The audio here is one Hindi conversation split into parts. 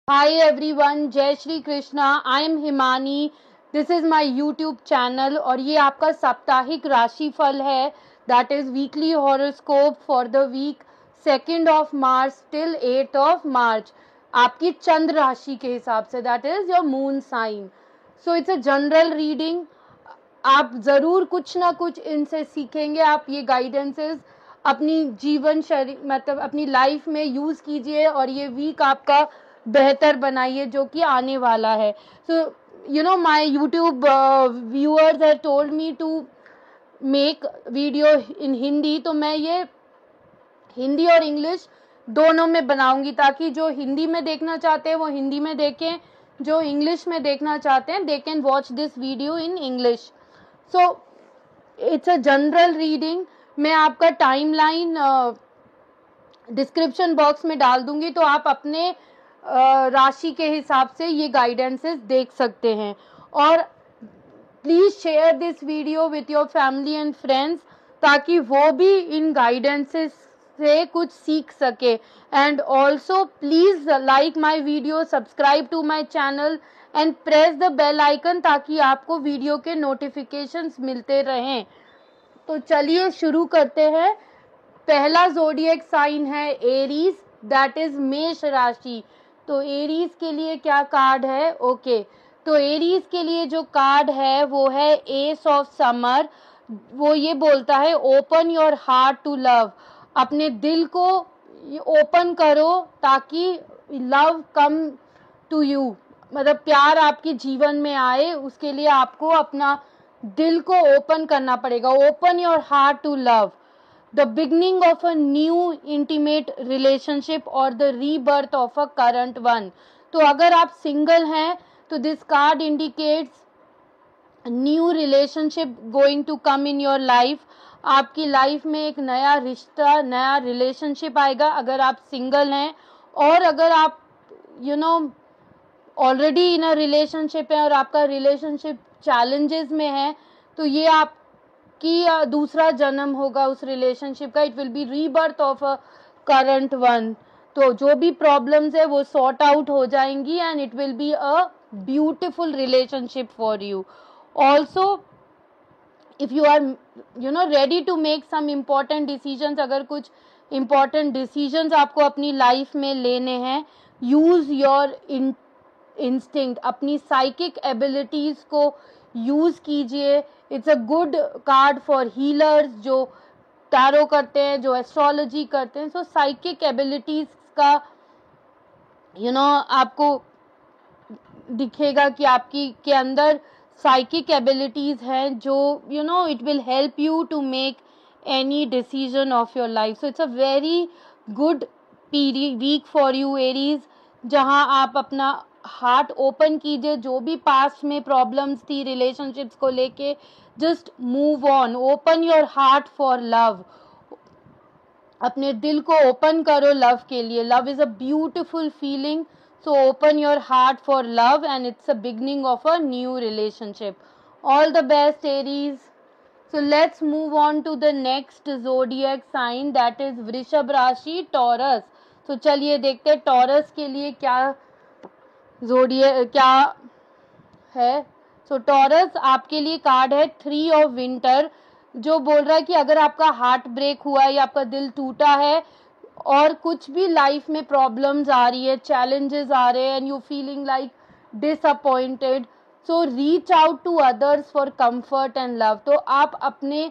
Hi everyone, जय Shri Krishna. I am Himani. This is my YouTube channel और ये आपका साप्ताहिक राशिफल है, that is weekly horoscope for the week 2 March till 8 March, आपकी चंद्र राशि के हिसाब से, that is your moon sign. So it's a general reading. आप ज़रूर कुछ ना कुछ इनसे सीखेंगे। आप ये गाइडेंसेस अपनी जीवन शैली मतलब अपनी लाइफ में यूज़ कीजिए और ये वीक आपका बेहतर बनाइए जो कि आने वाला है। So my YouTube viewers have told me to make video in Hindi, तो मैं ये हिंदी और इंग्लिश दोनों में बनाऊंगी ताकि जो हिंदी में देखना चाहते हैं वो हिंदी में देखें, जो इंग्लिश में देखना चाहते हैं they can watch this video in English. So it's a general reading. मैं आपका टाइमलाइन डिस्क्रिप्शन बॉक्स में डाल दूंगी, तो आप अपने राशि के हिसाब से ये गाइडेंसेस देख सकते हैं। और please share this video with your family and friends ताकि वो भी इन गाइडेंसेस से कुछ सीख सके। And also please like my video, subscribe to my channel and press the bell icon ताकि आपको वीडियो के नोटिफिकेशंस मिलते रहें। तो चलिए शुरू करते हैं। पहला जोडिएक साइन है एरीज, दैट इज मेष राशि। तो एरीज के लिए क्या कार्ड है? ओके, तो एरीज के लिए जो कार्ड है वो है एस ऑफ समर। वो ये बोलता है open your heart to love. अपने दिल को ओपन करो ताकि लव कम टू यू, मतलब प्यार आपके जीवन में आए। उसके लिए आपको अपना दिल को ओपन करना पड़ेगा। Open your heart to love, the beginning of a new intimate relationship or the rebirth of a current one। तो अगर आप सिंगल हैं तो this card indicates new relationship going to come in your life. आपकी लाइफ में एक नया रिश्ता, नया रिलेशनशिप आएगा अगर आप सिंगल हैं। और अगर आप ऑलरेडी इन अ रिलेशनशिप है और आपका रिलेशनशिप चैलेंजेस में है, तो ये आप कि दूसरा जन्म होगा उस रिलेशनशिप का। It will B rebirth of a current one. तो जो भी प्रॉब्लम्स है वो सॉर्ट आउट हो जाएंगी and it will be a beautiful relationship for you. Also if you are ready to make some important decisions, अगर कुछ इम्पॉर्टेंट डिसीजंस आपको अपनी लाइफ में लेने हैं, यूज योर इंस्टिंक्ट, अपनी साइकिक एबिलिटीज को यूज कीजिए। It's a good card for healers जो टैरो करते हैं, जो एस्ट्रोलॉजी करते हैं। सो साइकिक एबिलिटीज का आपको दिखेगा कि आपकी के अंदर साइकिक एबिलिटीज हैं जो it will help you to make any decision of your life. So it's a very good week for you Aries, जहां आप अपना हार्ट ओपन कीजिए। जो भी पास्ट में प्रॉब्लम्स थी रिलेशनशिप्स को लेके, just move on, open your heart for love. अपने दिल को ओपन करो लव के लिए। Love is a beautiful feeling, so open your heart for love and it's a beginning of a new relationship. All the best Aries. So let's move on to the next zodiac sign, that is वृषभ राशि, टॉरस। तो चलिए देखते हैं टॉरस के लिए क्या जोडियक क्या है। सो टॉरस आपके लिए कार्ड है 3 ऑफ विंटर, जो बोल रहा है कि अगर आपका हार्ट ब्रेक हुआ है या आपका दिल टूटा है और कुछ भी लाइफ में प्रॉब्लम्स आ रही है, चैलेंजेस आ रहे हैं and you feeling like disappointed, so reach out to others for comfort and love. तो आप अपने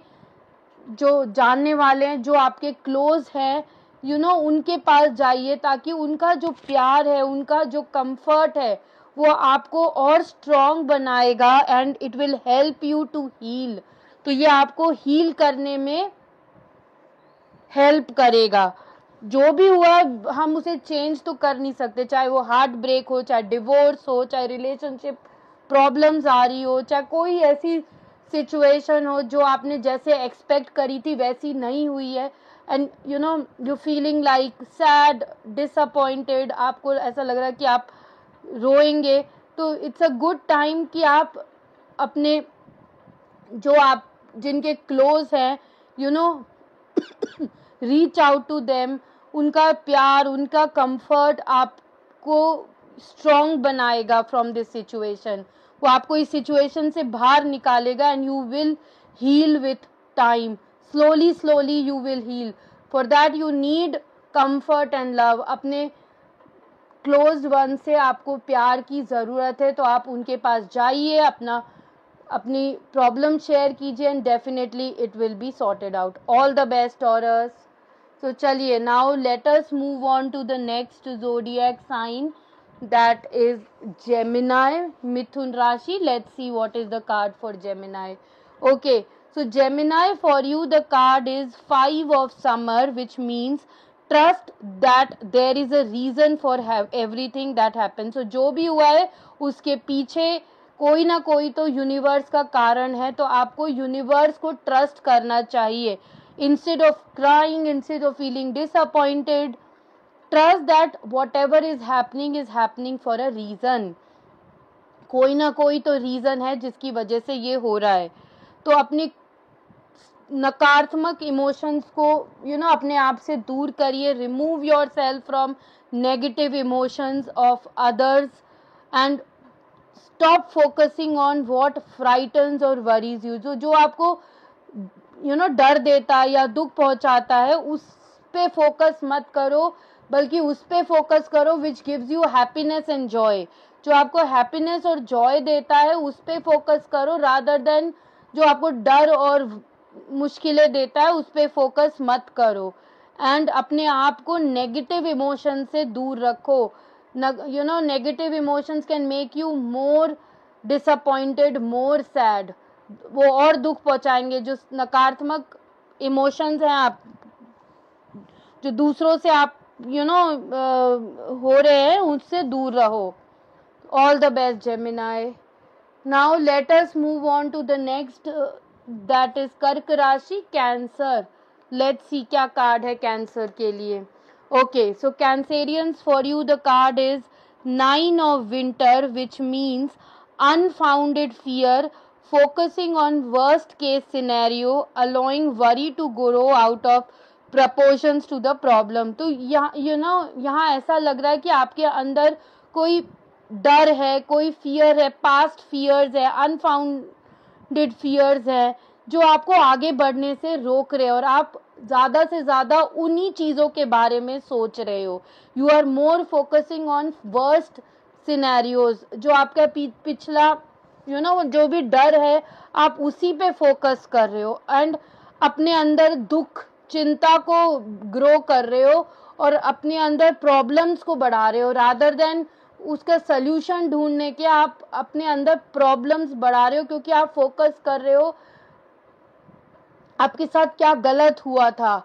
जो जानने वाले हैं, जो आपके क्लोज हैं, उनके पास जाइए ताकि उनका जो प्यार है, उनका जो कंफर्ट है, वो आपको और स्ट्रॉन्ग बनाएगा and it will help you to heal. तो ये आपको हील करने में हेल्प करेगा। जो भी हुआ हम उसे चेंज तो कर नहीं सकते, चाहे वो हार्ट ब्रेक हो, चाहे डिवोर्स हो, चाहे रिलेशनशिप प्रॉब्लम्स आ रही हो, चाहे कोई ऐसी सिचुएशन हो जो आपने जैसे एक्सपेक्ट करी थी वैसी नहीं हुई है and you feeling like sad, disappointed, आपको ऐसा लग रहा है कि आप रोएंगे, तो इट्स अ गुड टाइम कि आप अपने जो आप जिनके क्लोज हैं रीच आउट टू देम। उनका प्यार, उनका कंफर्ट आपको स्ट्रॉन्ग बनाएगा फ्रॉम दिस सिचुएशन, वो आपको इस सिचुएशन से बाहर निकालेगा and you will heal with time, slowly slowly you will heal. For that you need comfort and love. अपने क्लोज्ड वन से आपको प्यार की ज़रूरत है, तो आप उनके पास जाइए, अपनी प्रॉब्लम शेयर कीजिए and definitely it will be sorted out. All the best Taurus. तो चलिए, now let us move on to the next zodiac sign, that is Gemini, Mithun Rashi. Let's see what is the card for Gemini. Okay, so Gemini, for you the card is 5 of Summer, which means trust that there is a reason for everything that happens. So जो भी हुआ है उसके पीछे कोई ना कोई तो यूनिवर्स का कारण है, तो आपको यूनिवर्स को ट्रस्ट करना चाहिए. Instead of crying, instead of feeling disappointed, trust that what ever is happening for a reason. कोई ना कोई तो रीज़न है जिसकी वजह से ये हो रहा है. तो अपनी नकारात्मक इमोशंस को अपने आप से दूर करिए. Remove yourself from negative emotions of others and stop focusing on what frightens और वरीज यू. जो आपको डर देता है या दुख पहुंचाता है, उस पे फोकस मत करो, बल्कि उस पे फोकस करो which gives you happiness and Joy. जो आपको हैप्पीनेस और जॉय देता है उस पे फोकस करो, रादर देन जो आपको डर और मुश्किलें देता है उस पे फोकस मत करो. एंड अपने आप को नेगेटिव इमोशन से दूर रखो. Negative emotions can make you more disappointed, more sad. वो और दुख पहुंचाएंगे. जो नकारात्मक इमोशंस हैं आप जो दूसरों से आप हो रहे हैं, उससे दूर रहो. All the best Gemini. Now let us move on to the next, that is Kark rashi, cancer. Let's see क्या कार्ड है कैंसर के लिए. Okay, so Cancerians, for you the card is 9 of winter, which means unfounded fear, focusing on worst case scenario, allowing worry to grow out of proportions to the problem. तो यहाँ ऐसा लग रहा है कि आपके अंदर कोई डर है, कोई फियर है, पास्ट फियर्स है, अनफाउंडेड फियर्स है, जो आपको आगे बढ़ने से रोक रहे हो और आप ज़्यादा से ज़्यादा उन्हीं चीज़ों के बारे में सोच रहे हो. You are more focusing on worst scenarios. जो आपका पिछला जो भी डर है आप उसी पे फोकस कर रहे हो एंड अपने अंदर दुख, चिंता को ग्रो कर रहे हो और अपने अंदर प्रॉब्लम्स को बढ़ा रहे हो, रादर देन उसका सल्यूशन ढूंढने के आप अपने अंदर प्रॉब्लम्स बढ़ा रहे हो, क्योंकि आप फोकस कर रहे हो आपके साथ क्या गलत हुआ था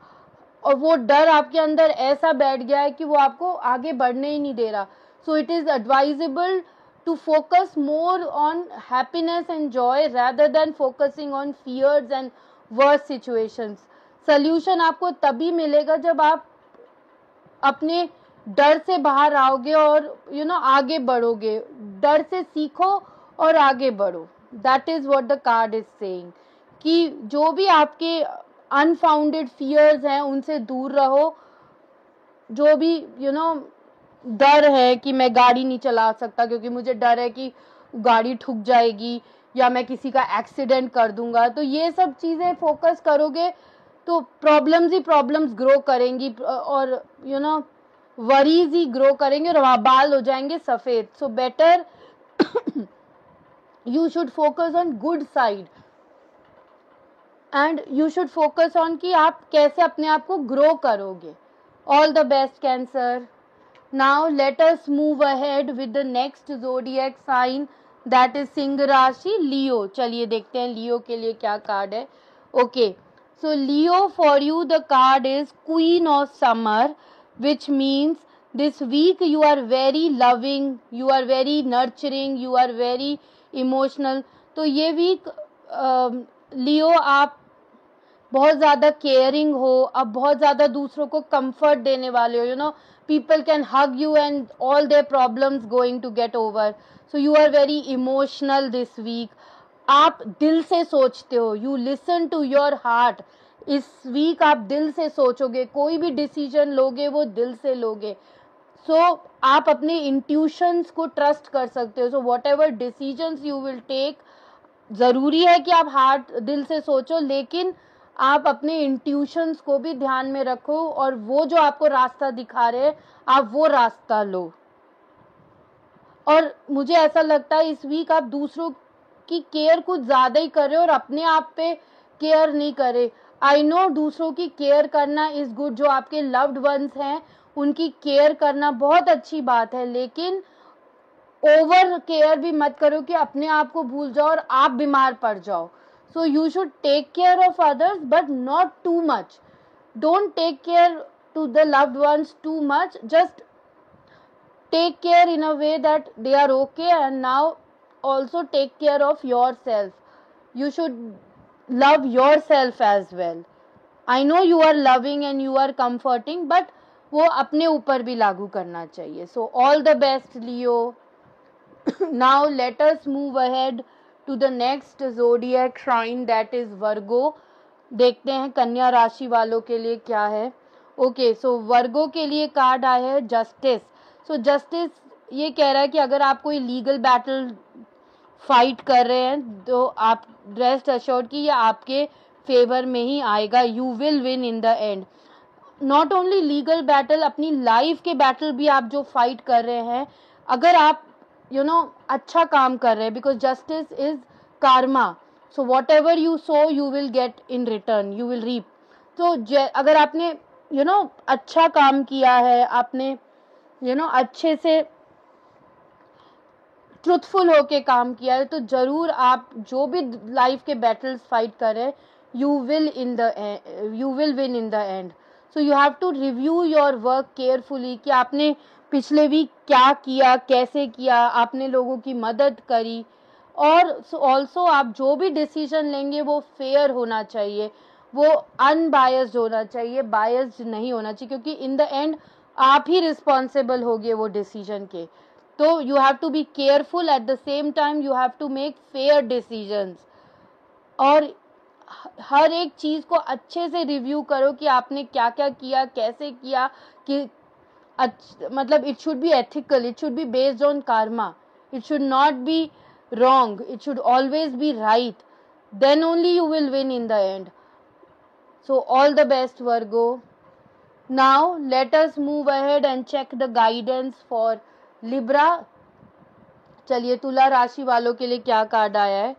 और वो डर आपके अंदर ऐसा बैठ गया है कि वो आपको आगे बढ़ने ही नहीं दे रहा. सो it is advisable to focus more on happiness and joy rather than focusing on fears and worst situations. Solution आपको तभी मिलेगा जब आप अपने डर से बाहर आओगे और आगे बढ़ोगे. डर से सीखो और आगे बढ़ो. That is what the card is saying, कि जो भी आपके अनफाउंडेड फियर्स हैं उनसे दूर रहो. जो भी डर है कि मैं गाड़ी नहीं चला सकता क्योंकि मुझे डर है कि गाड़ी ठुक जाएगी या मैं किसी का एक्सीडेंट कर दूंगा, तो ये सब चीज़ें फोकस करोगे तो प्रॉब्लम्स ही प्रॉब्लम्स ग्रो करेंगी और वरीज ही ग्रो करेंगे और बाल हो जाएंगे सफ़ेद. So better you should focus on good side and you should focus on कि आप कैसे अपने आप को ग्रो करोगे. All the best cancer. Now let us move ahead with the next zodiac sign, that is Singh राशि, लियो. चलिए देखते हैं लियो के लिए क्या कार्ड है. Okay, so Leo, for you the card is queen of summer, which means this week you are very loving, you are very nurturing, you are very emotional. तो ये वीक लियो आप बहुत ज़्यादा केयरिंग हो, अब बहुत ज़्यादा दूसरों को कंफर्ट देने वाले हो. People can hug you and all their problems going to get over. So you are very emotional this week. आप दिल से सोचते हो. You listen to your heart. इस वीक आप दिल से सोचोगे, कोई भी डिसीजन लोगे वो दिल से लोगे. So आप अपने इंट्यूशंस को ट्रस्ट कर सकते हो. So whatever decisions you will take, ज़रूरी है कि आप हार्ट दिल से सोचो, लेकिन आप अपने इंट्यूशंस को भी ध्यान में रखो और वो जो आपको रास्ता दिखा रहे हैं आप वो रास्ता लो. और मुझे ऐसा लगता है इस वीक आप दूसरों की केयर कुछ ज़्यादा ही कर रहे हो और अपने आप पे केयर नहीं करे. आई नो दूसरों की केयर करना इज़ गुड, जो आपके लव्ड वंस हैं उनकी केयर करना बहुत अच्छी बात है, लेकिन ओवर केयर भी मत करो कि अपने आप को भूल जाओ और आप बीमार पड़ जाओ. So you should take care of others but not too much. Don't take care to the loved ones too much. Just take care in a way that they are okay, and now also take care of yourself. You should love yourself as well. I know you are loving and you are comforting, but वो अपने ऊपर भी लागू करना चाहिए. So all the best, Leo. Now let us move ahead to the next zodiac sign, that is Virgo. देखते हैं कन्या राशि वालों के लिए क्या है. ओके, सो वर्गो के लिए कार्ड आया है जस्टिस. सो जस्टिस ये कह रहा है कि अगर आप कोई लीगल बैटल फाइट कर रहे हैं तो आप रेस्ट अश्योर्ड कि ये आपके फेवर में ही आएगा. You will win in the and. Not only legal battle, अपनी लाइफ के बैटल भी आप जो फाइट कर रहे हैं, अगर आप अच्छा काम कर रहे हैं, because justice is karma. So whatever you sow you will get in return, you will reap. तो अगर आपने अच्छा काम किया है, आपने अच्छे से ट्रुथफुल होके काम किया है, तो जरूर आप जो भी लाइफ के बैटल्स फाइट कर रहे हैं you will win in the end. So you have to review your work carefully कि आपने पिछले वीक क्या किया, कैसे किया, आपने लोगों की मदद करी. और ऑल्सो आप जो भी डिसीजन लेंगे वो फेयर होना चाहिए, वो अनबायस्ड होना चाहिए, बायस्ड नहीं होना चाहिए, क्योंकि इन द एंड आप ही रिस्पॉन्सिबल होगे वो डिसीजन के. तो you have to be careful, at the same time you have to make fair decisions. और हर एक चीज़ को अच्छे से रिव्यू करो कि आपने क्या क्या किया, कैसे किया, कि मतलब it should be ethical, it should be based on karma, it should not be wrong, it should always be right. Then only you will win in the end. So all the best, Virgo. Now let us move ahead and check the guidance for Libra. चलिए तुला राशि वालों के लिए क्या कार्ड आया है.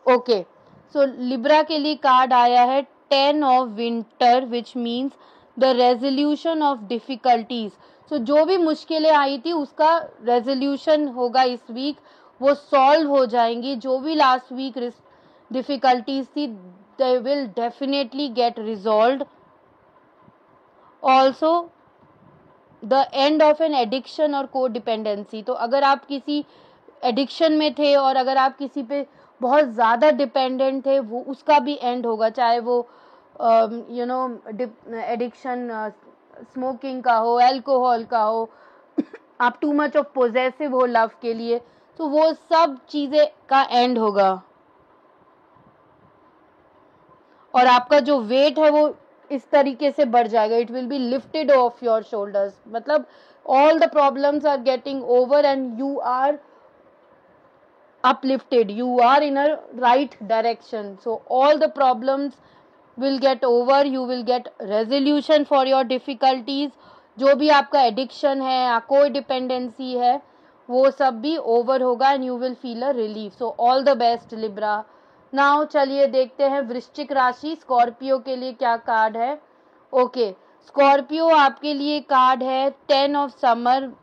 ओके, सो लिब्रा के लिए कार्ड आया है 10 of winter, which means the resolution of difficulties. So जो भी मुश्किलें आई थी उसका रेजोल्यूशन होगा इस वीक, वो सॉल्व हो जाएंगी. जो भी लास्ट वीक डिफिकल्टीज थी they will definitely get resolved. Also the end of an addiction और को डिपेंडेंसी. तो अगर आप किसी एडिक्शन में थे और अगर आप किसी पे बहुत ज़्यादा डिपेंडेंट थे, वो उसका भी एंड होगा, चाहे वो एडिक्शन स्मोकिंग का हो, अल्कोहल का हो, आप टू मच ऑफ पोजेसिव हो लव के लिए, तो वो सब चीज़ें का एंड होगा. और आपका जो वेट है वो इस तरीके से बढ़ जाएगा, it will be lifted off your shoulders. मतलब all the problems are getting over and you are uplifted, you are in a right direction. So all the problems will get over, you will get resolution for your difficulties. जो भी आपका एडिक्शन है या कोई डिपेंडेंसी है वो सब भी ओवर होगा and you will feel a relief. So all the best Libra. Now चलिए देखते हैं वृश्चिक राशि स्कॉर्पियो के लिए क्या कार्ड है. ओके, स्कॉर्पियो आपके लिए कार्ड है 10 of summer,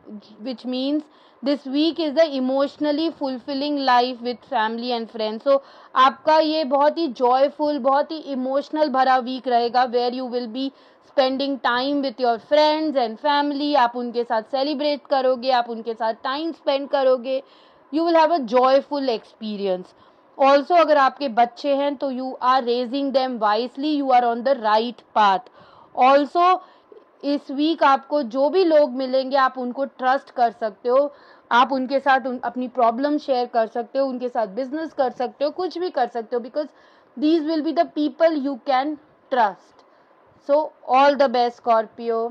which means this week is the emotionally fulfilling life with family and friends. So आपका ये बहुत ही जॉयफुल, बहुत ही इमोशनल भरा वीक रहेगा, where you will be spending time with your friends and family. आप उनके साथ सेलिब्रेट करोगे, आप उनके साथ टाइम स्पेंड करोगे, you will have a joyful experience. Also अगर आपके बच्चे हैं तो you are raising them wisely, you are on the right path. Also इस वीक आपको जो भी लोग मिलेंगे आप उनको ट्रस्ट कर सकते हो, आप उनके साथ अपनी प्रॉब्लम शेयर कर सकते हो, उनके साथ बिजनेस कर सकते हो, कुछ भी कर सकते हो, because these will be the people you can trust. So all the best Scorpio.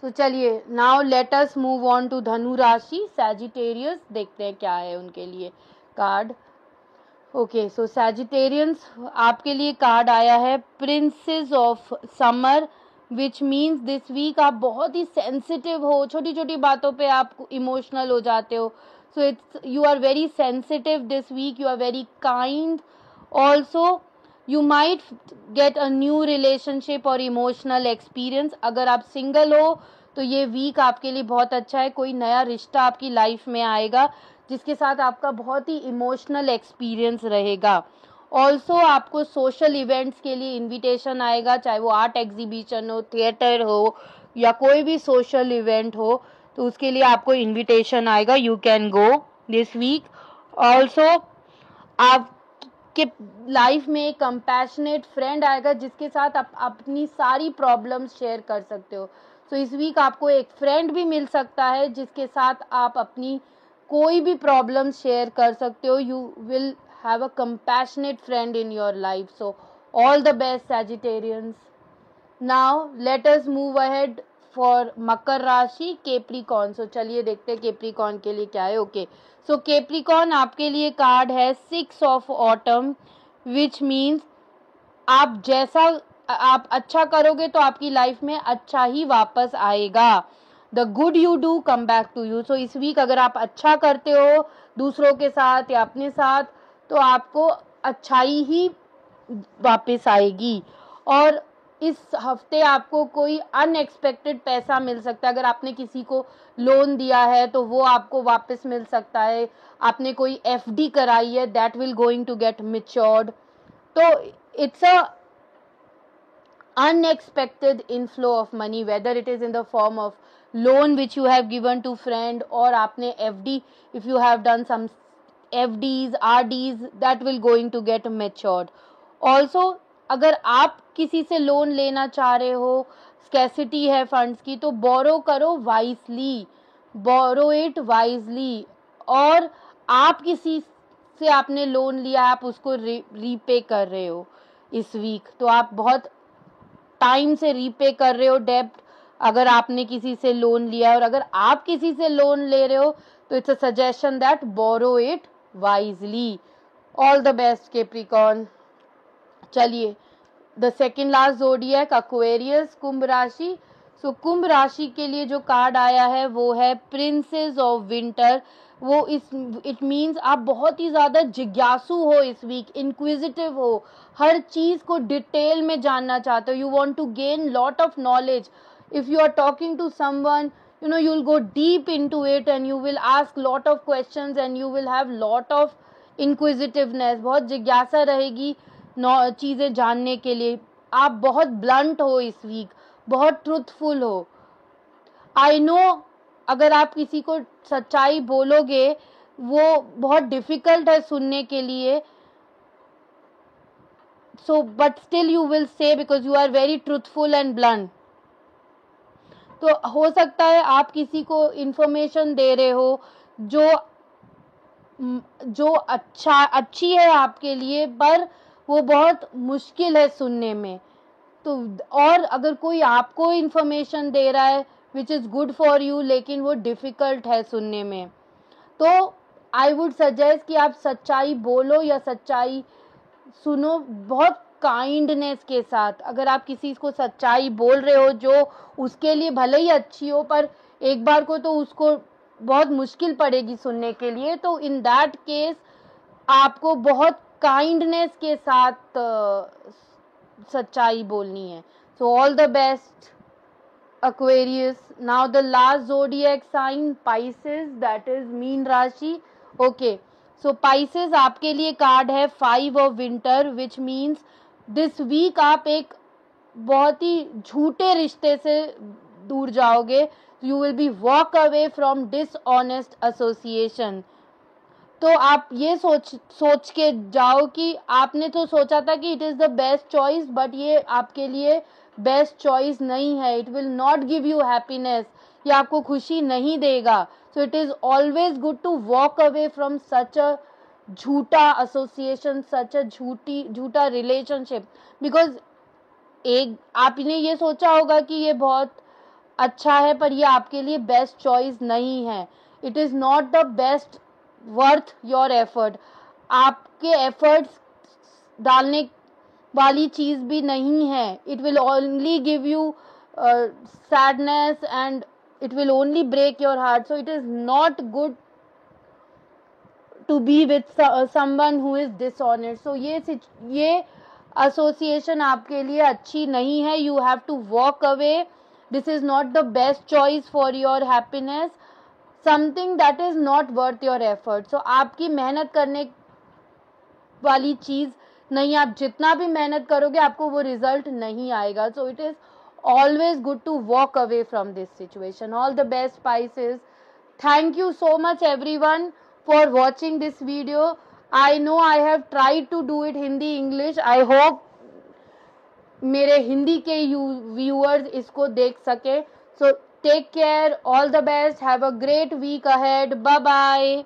तो चलिए now let us move on to Dhanu rashi, Sagittarius, देखते हैं क्या है उनके लिए कार्ड। ओके, सो सैजिटेरियंस, आपके लिए कार्ड आया है princess of summer, which means this week आप बहुत ही सेंसिटिव हो, छोटी छोटी बातों पे आप इमोशनल हो जाते हो. So it's you are very sensitive this week, you are very kind. Also you might get a new relationship और emotional experience. अगर आप सिंगल हो तो ये वीक आपके लिए बहुत अच्छा है, कोई नया रिश्ता आपकी लाइफ में आएगा जिसके साथ आपका बहुत ही इमोशनल एक्सपीरियंस रहेगा. ऑल्सो आपको सोशल इवेंट्स के लिए इनविटेशन आएगा, चाहे वो आर्ट एग्जीबिशन हो, थिएटर हो या कोई भी सोशल इवेंट हो, तो उसके लिए आपको इनविटेशन आएगा. You can go this week. Also आप कि लाइफ में एक कंपैशनेट फ्रेंड आएगा जिसके साथ आप अपनी सारी प्रॉब्लम्स शेयर कर सकते हो. सो इस वीक आपको एक फ्रेंड भी मिल सकता है जिसके साथ आप अपनी कोई भी प्रॉब्लम शेयर कर सकते हो. You will have a compassionate friend in your life. So all the best Sagittarians. Now let us move ahead for Makar rashi, Capricorn. सो चलिए देखते हैं केप्रिकॉन के लिए क्या है. ओके, सो केप्रिकॉन आपके लिए कार्ड है 6 ऑफ ऑटम, विच मीन्स आप जैसा आप अच्छा करोगे तो आपकी लाइफ में अच्छा ही वापस आएगा. The good you do come back to you. So इस वीक अगर आप अच्छा करते हो दूसरों के साथ या अपने साथ, तो आपको अच्छाई ही वापस आएगी. और इस हफ्ते आपको कोई अनएक्सपेक्टेड पैसा मिल सकता है. अगर आपने किसी को लोन दिया है तो वो आपको वापस मिल सकता है. आपने कोई एफडी कराई है, that will going to get matured. तो it's a unexpected inflow of money, whether it is in the form of loan which you have given to friend, or आपने FD, if you have done some FDs RDs, that will going to get matured. Also अगर आप किसी से लोन लेना चाह रहे हो, स्कैसिटी है फंड्स की, तो बोरो करो वाइजली, बोरो इट वाइजली. और आप किसी से आपने लोन लिया, आप उसको रीपे कर रहे हो इस वीक, तो आप बहुत टाइम से रीपे कर रहे हो डेब्ट अगर आपने किसी से लोन लिया है. और अगर आप किसी से लोन ले रहे हो तो it's a suggestion that borrow it wisely. All the best Capricorn. चलिए the second last zodiac Aquarius, Kumbh rashi. So कुंभ राशि के लिए जो कार्ड आया है वो है प्रिंसेस ऑफ विंटर. वो इस इट मीन्स आप बहुत ही ज़्यादा जिज्ञासु हो इस वीक, इंक्विजिटिव हो, हर चीज़ को डिटेल में जानना चाहते हो. You want to gain lot of knowledge. If you are talking to someone, you know, you'll go deep into it and you will ask lot of questions and you will have lot of inquisitiveness. बहुत जिज्ञासा रहेगी चीज़ें जानने के लिए. आप बहुत ब्लंट हो इस वीक, बहुत ट्रूथफुल हो. आई नो अगर आप किसी को सच्चाई बोलोगे वो बहुत डिफिकल्ट है सुनने के लिए. So but still you will say because you are very truthful and blunt. तो हो सकता है आप किसी को इंफॉर्मेशन दे रहे हो जो अच्छी है आपके लिए, पर वो बहुत मुश्किल है सुनने में. तो और अगर कोई आपको इंफॉर्मेशन दे रहा है which is good for you, लेकिन वो डिफ़िकल्ट है सुनने में, तो आई वुड सजेस्ट कि आप सच्चाई बोलो या सच्चाई सुनो बहुत काइंडनेस के साथ. अगर आप किसी को सच्चाई बोल रहे हो जो उसके लिए भले ही अच्छी हो, पर एक बार को तो उसको बहुत मुश्किल पड़ेगी सुनने के लिए, तो इन दैट केस आपको बहुत काइंडनेस के साथ सच्चाई बोलनी है. सो all the best Aquarius. Now the last zodiac sign, Pisces, that is mean राशि. Okay, so Pisces आपके लिए कार्ड है 5 of winter, which means this week आप एक बहुत ही झूठे रिश्ते से दूर जाओगे. You will be walk away from dishonest association. तो आप ये सोच के जाओ कि आपने तो सोचा था कि it is the best choice, but ये आपके लिए बेस्ट चॉइस नहीं है. It will not give you happiness, ये आपको खुशी नहीं देगा. So it is always good to walk away from such a झूठा एसोसिएशन, सच अ झूठा रिलेशनशिप. बिकॉज एक आपने ये सोचा होगा कि ये बहुत अच्छा है पर ये आपके लिए बेस्ट चॉइस नहीं है. It is not the best worth your effort. आपके एफर्ट्स डालने वाली चीज़ भी नहीं है. It will only give you sadness and it will only break your heart. So it is not good to be with someone who is dishonest. So ये association आपके लिए अच्छी नहीं है. You have to walk away. This is not the best choice for your happiness. Something that is not worth your effort. So आपकी मेहनत करने वाली चीज़ नहीं. आप जितना भी मेहनत करोगे आपको वो रिजल्ट नहीं आएगा. So it is always good to walk away from this situation. All the best, Pisces. Thank you so much everyone for watching this video. I know I have tried to do it Hindi English. I hope मेरे हिंदी के viewers इसको देख सके. So take care. All the best. Have a great week ahead. Bye bye.